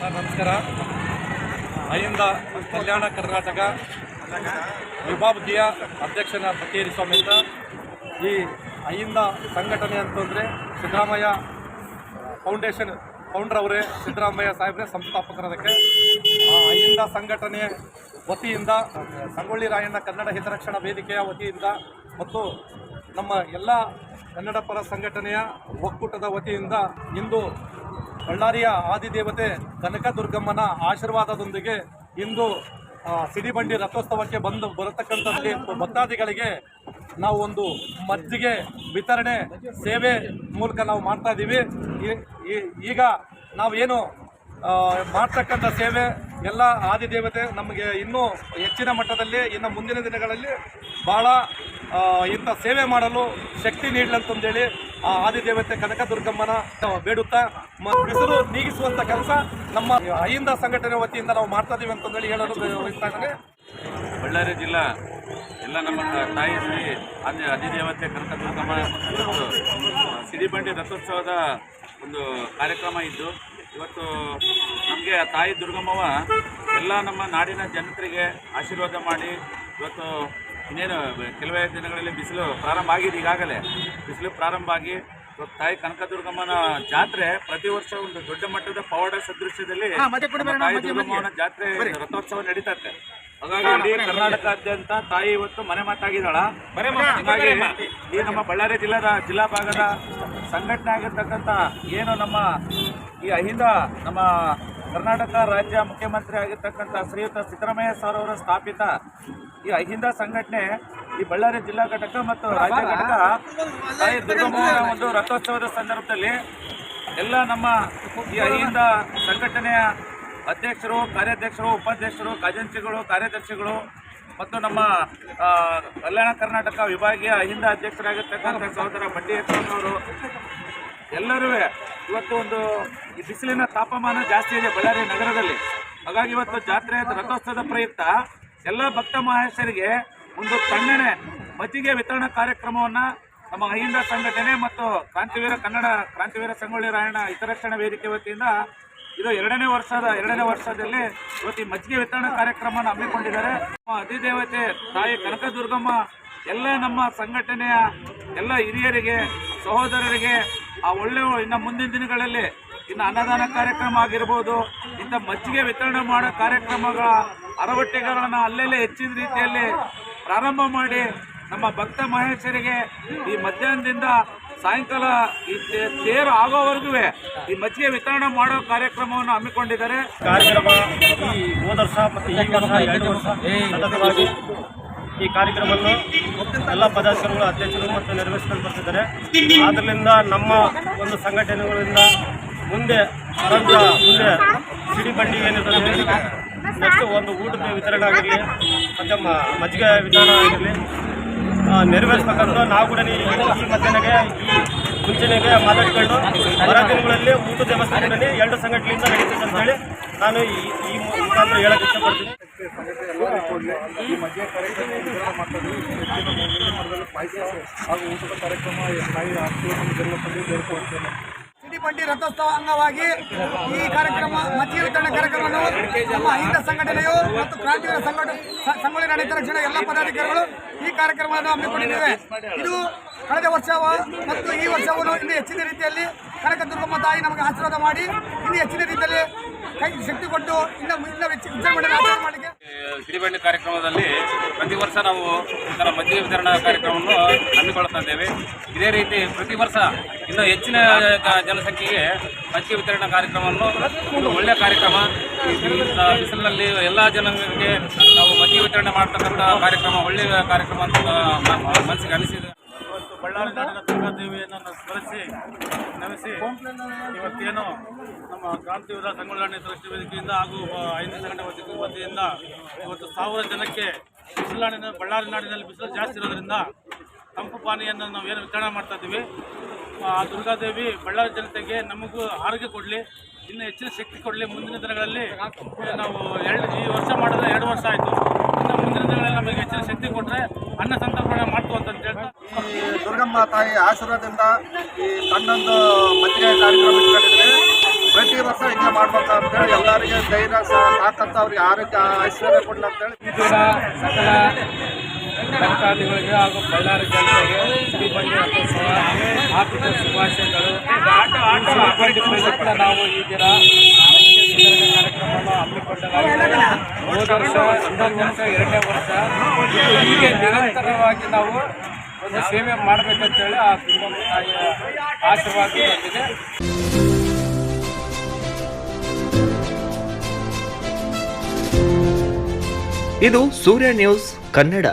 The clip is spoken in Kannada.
ನಮಸ್ಕಾರ. ಅಹಿಂದ ಕಲ್ಯಾಣ ಕರ್ನಾಟಕ ವಿಭಾಗೀಯ ಅಧ್ಯಕ್ಷನ ಬಕ್ಕೇರಿ ಸ್ವಾಮಿ ಅಂತ. ಈ ಅಹಿಂದ ಸಂಘಟನೆ ಅಂತಂದರೆ ಸಿದ್ದರಾಮಯ್ಯ ಫೌಂಡೇಶನ್ ಫೌಂಡರ್ ಅವರೇ, ಸಿದ್ದರಾಮಯ್ಯ ಸಾಹೇಬ್ರೆ ಸಂಸ್ಥಾಪಕರದಕ್ಕೆ. ಅಹಿಂದ ಸಂಘಟನೆ ವತಿಯಿಂದ ಸಂಗೊಳ್ಳಿ ರಾಯಣ್ಣ ಕನ್ನಡ ಹಿತರಕ್ಷಣಾ ವೇದಿಕೆಯ ವತಿಯಿಂದ ಮತ್ತು ನಮ್ಮ ಎಲ್ಲ ಕನ್ನಡ ಪರ ಸಂಘಟನೆಯ ಒಕ್ಕೂಟದ ವತಿಯಿಂದ ಇಂದು ಬಳ್ಳಾರಿಯ ಆದಿದೇವತೆ ಕನಕದುರ್ಗಮ್ಮನ ಆಶೀರ್ವಾದದೊಂದಿಗೆ ಇಂದು ಸಿಡಿಬಂಡಿ ರಥೋತ್ಸವಕ್ಕೆ ಬರತಕ್ಕಂಥಲ್ಲಿ ಭಕ್ತಾದಿಗಳಿಗೆ ನಾವು ಒಂದು ಮಜ್ಜಿಗೆ ವಿತರಣೆ ಸೇವೆ ಮೂಲಕ ನಾವು ಮಾಡ್ತಾ ಇದ್ದೀವಿ. ಈಗ ನಾವೇನು ಮಾಡ್ತಕ್ಕಂಥ ಸೇವೆ ಎಲ್ಲ ಆದಿದೇವತೆ ನಮಗೆ ಇನ್ನೂ ಹೆಚ್ಚಿನ ಮಟ್ಟದಲ್ಲಿ ಇನ್ನು ಮುಂದಿನ ದಿನಗಳಲ್ಲಿ ಭಾಳ ಇಂಥ ಸೇವೆ ಮಾಡಲು ಶಕ್ತಿ ನೀಡಲಂತಂದೇಳಿ ಆ ಆದಿದೇವತೆ ಕನಕದುರ್ಗಮ್ಮನ ಬೇಡುತ್ತಾ ಬಿಸಿಲು ನೀಗಿಸುವಂಥ ಕೆಲಸ ನಮ್ಮ ಅಹಿಂದ ಸಂಘಟನೆ ವತಿಯಿಂದ ನಾವು ಮಾಡ್ತಾ ಇದ್ದೀವಿ ಅಂತಂದೇಳಿ ಹೇಳಲು ಬಯಸ್ತಾ ಇದ್ದಾರೆ. ಬಳ್ಳಾರಿ ಜಿಲ್ಲಾ ಎಲ್ಲ ನಮ್ಮ ತಾಯಿ ಶ್ರೀ ಅಧಿದೇವತೆ ಕನಕದುರ್ಗಮ್ಮ ಸಿಡಿಬಂಡಿ ರಥೋತ್ಸವದ ಒಂದು ಕಾರ್ಯಕ್ರಮ ಇದ್ದು, ಇವತ್ತು ನಮಗೆ ತಾಯಿ ದುರ್ಗಮ್ಮವ ಎಲ್ಲ ನಮ್ಮ ನಾಡಿನ ಜನತೆಗೆ ಆಶೀರ್ವಾದ ಮಾಡಿ ಇವತ್ತು ಇನ್ನೇನು ಕೆಲವೇ ದಿನಗಳಲ್ಲಿ ಬಿಸಿಲು ಪ್ರಾರಂಭ ಆಗಿದೆ. ಈಗಾಗಲೇ ಬಿಸಿಲು ಪ್ರಾರಂಭ ಆಗಿ ಇವತ್ತು ತಾಯಿ ಕನಕದುರ್ಗಮ್ಮನ ಜಾತ್ರೆ ಪ್ರತಿ ವರ್ಷ ಒಂದು ದೊಡ್ಡ ಮಟ್ಟದ ಪವಾಡ ಸದೃಶ್ಯದಲ್ಲಿ ತಾಯಿ ದುರ್ಗಮ್ಮನ ಜಾತ್ರೆ ರಥೋತ್ಸವ ನಡೀತದೆ. ಹಾಗಾಗಿ ಇಡೀ ಕರ್ನಾಟಕಾದ್ಯಂತ ತಾಯಿ ಇವತ್ತು ಮನೆ ಮಾತಾಗಿದ್ದಾಳ. ಹಾಗಾಗಿ ಈ ನಮ್ಮ ಬಳ್ಳಾರಿ ಜಿಲ್ಲಾ ಭಾಗದ ಸಂಘಟನೆ ಆಗಿರ್ತಕ್ಕಂಥ ಏನು ನಮ್ಮ ಈ ಅಹಿಂದ ನಮ್ಮ ಕರ್ನಾಟಕ ರಾಜ್ಯ ಮುಖ್ಯಮಂತ್ರಿ ಆಗಿರ್ತಕ್ಕಂಥ ಶ್ರೀಯುತ ಸಿದ್ದರಾಮಯ್ಯ ಸರ್ ಅವರ ಸ್ಥಾಪಿತ ಈ ಅಹಿಂದ ಸಂಘಟನೆ ಈ ಬಳ್ಳಾರಿ ಜಿಲ್ಲಾ ಘಟಕ ಮತ್ತು ರಾಜ್ಯ ಘಟಕ ತಾಯಿ ದುರ್ಗಮ್ಮನ ಒಂದು ರಥೋತ್ಸವದ ಸಂದರ್ಭದಲ್ಲಿ ಎಲ್ಲ ನಮ್ಮ ಈ ಅಹಿಂದ ಸಂಘಟನೆಯ ಅಧ್ಯಕ್ಷರು, ಕಾರ್ಯಾಧ್ಯಕ್ಷರು, ಉಪಾಧ್ಯಕ್ಷರು, ಖಜಾಂಚಿಗಳು, ಕಾರ್ಯದರ್ಶಿಗಳು ಮತ್ತು ನಮ್ಮ ಕಲ್ಯಾಣ ಕರ್ನಾಟಕ ವಿಭಾಗೀಯ ಅಹಿಂದ ಅಧ್ಯಕ್ಷರಾಗಿರ್ತಕ್ಕಂಥ ಸಹೋದರ ಬಂಡಿ ಅವರು ಎಲ್ಲರೂ ಇವತ್ತು ಒಂದು ಈ ಬಿಸಿಲಿನ ತಾಪಮಾನ ಜಾಸ್ತಿ ಇದೆ ಬಳ್ಳಾರಿ ನಗರದಲ್ಲಿ. ಹಾಗಾಗಿ ಇವತ್ತು ಜಾತ್ರೆ ರಥೋತ್ಸವದ ಪ್ರಯುಕ್ತ ಎಲ್ಲ ಭಕ್ತ ಮಹೇಶರಿಗೆ ಒಂದು ತಣ್ಣನೆ ಮಜ್ಜಿಗೆ ವಿತರಣಾ ಕಾರ್ಯಕ್ರಮವನ್ನು ನಮ್ಮ ಅಹಿಂದ ಸಂಘಟನೆ ಮತ್ತು ಕ್ರಾಂತಿವೀರ ಸಂಗೊಳ್ಳಿ ರಾಯಣ್ಣ ಹಿತರಕ್ಷಣಾ ವೇದಿಕೆ ವತಿಯಿಂದ ಇದು ಎರಡನೇ ವರ್ಷದಲ್ಲಿ ಇವತ್ತು ಈ ಮಜ್ಜಿಗೆ ವಿತರಣಾ ಕಾರ್ಯಕ್ರಮವನ್ನು ಹಮ್ಮಿಕೊಂಡಿದ್ದಾರೆ. ಅಧಿದೇವತೆ ತಾಯಿ ಕನಕದುರ್ಗಮ್ಮ ಎಲ್ಲ ನಮ್ಮ ಸಂಘಟನೆಯ ಎಲ್ಲ ಹಿರಿಯರಿಗೆ, ಸಹೋದರರಿಗೆ ಆ ಇನ್ನು ಮುಂದಿನ ದಿನಗಳಲ್ಲಿ ಇನ್ನು ಅನ್ನದಾನ ಕಾರ್ಯಕ್ರಮ ಆಗಿರ್ಬೋದು, ಇಂಥ ಮಜ್ಜಿಗೆ ವಿತರಣೆ ಮಾಡೋ ಕಾರ್ಯಕ್ರಮಗಳ ಅರವಟ್ಟೆಗಳನ್ನು ಅಲ್ಲೆಲ್ಲೇ ಹೆಚ್ಚಿನ ರೀತಿಯಲ್ಲಿ ಪ್ರಾರಂಭ ಮಾಡಿ ನಮ್ಮ ಭಕ್ತ ಮಹೇಶರಿಗೆ ಈ ಮಧ್ಯಾಹ್ನದಿಂದ ಸಾಯಂಕಾಲ ಈ ತೇರು ಆಗೋವರೆಗೂ ಈ ಮಜ್ಜಿಗೆ ವಿತರಣೆ ಮಾಡೋ ಕಾರ್ಯಕ್ರಮವನ್ನು ಹಮ್ಮಿಕೊಂಡಿದ್ದಾರೆ. ಕಾರ್ಯಕ್ರಮ ಈ ಹೋದ ವರ್ಷ ಮತ್ತು ಈ ವರ್ಷ 2 ವರ್ಷ ಸತತವಾಗಿ ಈ ಕಾರ್ಯಕ್ರಮವನ್ನು ಎಲ್ಲ ಪದಾಧಿಕಾರಿಗಳು, ಅಧ್ಯಕ್ಷರು ಮತ್ತು ನೆರವೇರಿಸಿಕೊಂಡು ಬರ್ತಿದ್ದಾರೆ. ಆದ್ದರಿಂದ ನಮ್ಮ ಒಂದು ಸಂಘಟನೆಗಳಿಂದ ಮುಂದೆ ಸಿಡಿಬಂಡಿ ಏನಿರ್ತದೆ, ನೆಕ್ಸ್ಟ್ ಒಂದು ಊಟದ ವಿತರಣೆ ಆಗಿರಲಿ ಮತ್ತು ಮಜ್ಜಿಗೆ ವಿತರಣೆ ಆಗಿರಲಿ ನೆರವೇರಿಸಬೇಕಂತ ನಾವು ಕೂಡ ಈ ಮಧ್ಯಾಹ್ನಗೆ ಈ ಮುಂಚೆನೆಗೆ ಮಾತಾಡಿಕೊಂಡು ಬರ ದಿನಗಳಲ್ಲಿ ಊಟದ ವ್ಯವಸ್ಥೆ 2 ಸಂಘಟನೆಯಿಂದ ನಡೀತದೆ ಅಂತೇಳಿ ನಾನು ಈ ಮುಖಾಂತರ ಹೇಳಕ್ಕೆ ಇಷ್ಟಪಡ್ತೀನಿ. ಈ ಮಧ್ಯ ಕಾರ್ಯಕ್ರಮ ಹಾಗೂ ಊಟದ ಕಾರ್ಯಕ್ರಮ ತಾಯಿ ಆಶೀರ್ವಾದ ಸಿಡಿಬಂಡಿ ರಥೋತ್ಸವ ಅಂಗವಾಗಿ ಈ ಕಾರ್ಯಕ್ರಮ ಮಜ್ಜಿಗೆ ವಿತರಣೆ ಕಾರ್ಯಕ್ರಮವನ್ನು ನಮ್ಮ ಅಹಿಂದ ಸಂಘಟನೆಯು ಮತ್ತು ಕ್ರಾಂತಿವೀರ ಸಂಗೊಳ್ಳಿ ರಾಯಣ್ಣ ಹಿತರಕ್ಷಣಾ ಎಲ್ಲ ಪದಾಧಿಕಾರಿಗಳು ಈ ಕಾರ್ಯಕ್ರಮವನ್ನು ಹಮ್ಮಿಕೊಂಡಿದ್ದೇವೆ. ಇದು ಕಳೆದ ವರ್ಷ ಮತ್ತು ಈ ವರ್ಷವೂ ಇನ್ನೂ ಹೆಚ್ಚಿನ ರೀತಿಯಲ್ಲಿ ಕನಕದುರ್ಗಮ್ಮ ತಾಯಿ ನಮಗೆ ಆಶೀರ್ವಾದ ಮಾಡಿ ಇನ್ನೂ ಹೆಚ್ಚಿನ ರೀತಿಯಲ್ಲಿ ಕೈ ಶಕ್ತಿ ಕೊಟ್ಟು ಇನ್ನೂ ವಿಜೃಂಭಣೆ ಮಾಡಲಿಕ್ಕೆ ಸಿಡಿಬಂಡಿ ಕಾರ್ಯಕ್ರಮದಲ್ಲಿ ಪ್ರತಿ ವರ್ಷ ನಾವು ಇದರ ಮಜ್ಜಿಗೆ ವಿತರಣಾ ಕಾರ್ಯಕ್ರಮವನ್ನು ಹಮ್ಮಿಕೊಳ್ಳುತ್ತಾ ಇದ್ದೇವೆ. ಇದೇ ರೀತಿ ಪ್ರತಿ ವರ್ಷ ಇನ್ನೂ ಹೆಚ್ಚಿನ ಜನಸಂಖ್ಯೆಗೆ ಮಜ್ಜಿಗೆ ವಿತರಣಾ ಕಾರ್ಯಕ್ರಮವನ್ನು ಒಂದು ಒಳ್ಳೆಯ ಕಾರ್ಯಕ್ರಮ. ಬಿಸಿಲಿನಲ್ಲಿ ಎಲ್ಲ ಜನರಿಗೆ ನಾವು ಮಜ್ಜಿಗೆ ವಿತರಣೆ ಮಾಡ್ತಕ್ಕಂಥ ಕಾರ್ಯಕ್ರಮ ಒಳ್ಳೆಯ ಕಾರ್ಯಕ್ರಮ ಅಂತ ಮನಸ್ಸಿಗೆ ಅನಿಸಿದೆ. ಇವತ್ತು ಬಳ್ಳಾರಿ ನಾಡಿನ ದುರ್ಗಾದೇವಿಯನ್ನು ಸ್ಮರಿಸಿ ನಮಿಸಿ ಇವತ್ತೇನು ನಮ್ಮ ಕ್ರಾಂತಿವೀರ ಸಂಗೊಳ್ಳಿ ರಾಯಣ್ಣ ಹಿತರಕ್ಷಣಾ ವೇದಿಕೆಯಿಂದ ಹಾಗೂ ಅಹಿಂದ ಸಂಘಟನೆ ವತಿಯಿಂದ ಇವತ್ತು 1000 ಜನಕ್ಕೆ ಬಳ್ಳಾರಿ ನಾಡಿನಲ್ಲಿ ಬಿಸಿಲು ಜಾಸ್ತಿ ಇರೋದ್ರಿಂದ ತಂಪು ಪಾನೀಯನ್ನು ನಾವೇನು ವಿತರಣೆ ಮಾಡ್ತಾ ಇದ್ದೀವಿ. ಆ ದುರ್ಗಾದೇವಿ ಬಳ್ಳಾರಿ ಜನತೆಗೆ ನಮಗೂ ಆರೋಗ್ಯ ಕೊಡಲಿ, ಇನ್ನೂ ಹೆಚ್ಚಿನ ಶಕ್ತಿ ಕೊಡಲಿ. ಮುಂದಿನ ದಿನಗಳಲ್ಲಿ ನಾವು ಈ ವರ್ಷ ಮಾಡಿದ್ರೆ 2 ವರ್ಷ ಆಯಿತು. ಇನ್ನು ಮುಂದಿನ ದಿನಗಳಲ್ಲಿ ನಮಗೆ ಹೆಚ್ಚಿನ ಶಕ್ತಿ ಕೊಟ್ಟರೆ ಅನ್ನ ಸಂತರ್ಪಣೆ ಮಾಡ್ತು ಅಂತ ಹೇಳ್ತಾ ಈ ದುರ್ಗಮ್ಮ ತಾಯಿ ಆಶೀರ್ವಾದದಿಂದ ಈ ತನ್ನೊಂದು ಮಜ್ಜಿಗೆ ಕಾರ್ಯಕ್ರಮ ಇಟ್ಕೊಂಡಿದ್ರೆ ಪ್ರತಿ ವರ್ಷ ಹಿಂಗೆ ಮಾಡ್ಬೇಕು ಅಂತೇಳಿ ಎಲ್ಲರಿಗೆ ಧೈರ್ಯ ತಾಕತ್ತು ಅವ್ರಿಗೆ ಆರೋಗ್ಯ ಐಶ್ವರ್ಯ ಕೊಡ್ಲಿ ಅಂತೇಳಿ ಈ ದಿನ ಸಕಲ ಭಕ್ತಾದಿಗಳಿಗೆ ಹಾಗೂ ಬಳ್ಳಾರಿ ಜನತೆಗೆ ಸಿಡಿಬಂಡಿ ರಥೋತ್ಸವ ಆರ್ಥಿಕ ಶುಭಾಶಯಗಳು. ಸಿಡಿಬಂಡಿ ಪ್ರಯುಕ್ತ ನಾವು ಈ ದಿನ ಕಾರ್ಯಕ್ರಮವನ್ನು ಹಮ್ಮಿಕೊಳ್ಳಲಾಗಿದೆ. ಹೋದ ವರ್ಷ ಇನ್ನೊಂದು ವರ್ಷ 2ನೇ ವರ್ಷ ಹೀಗೆ ನಿರಂತರವಾಗಿ ನಾವು ಒಂದು ಸೇವೆ ಮಾಡಬೇಕಂತೇಳಿ ಆ ದುರ್ಗಮ್ಮ ತಾಯಿಯ ಆಶೀರ್ವಾದ ಬಂದಿದೆ. ಇದು ಸೂರ್ಯ ನ್ಯೂಸ್ ಕನ್ನಡ.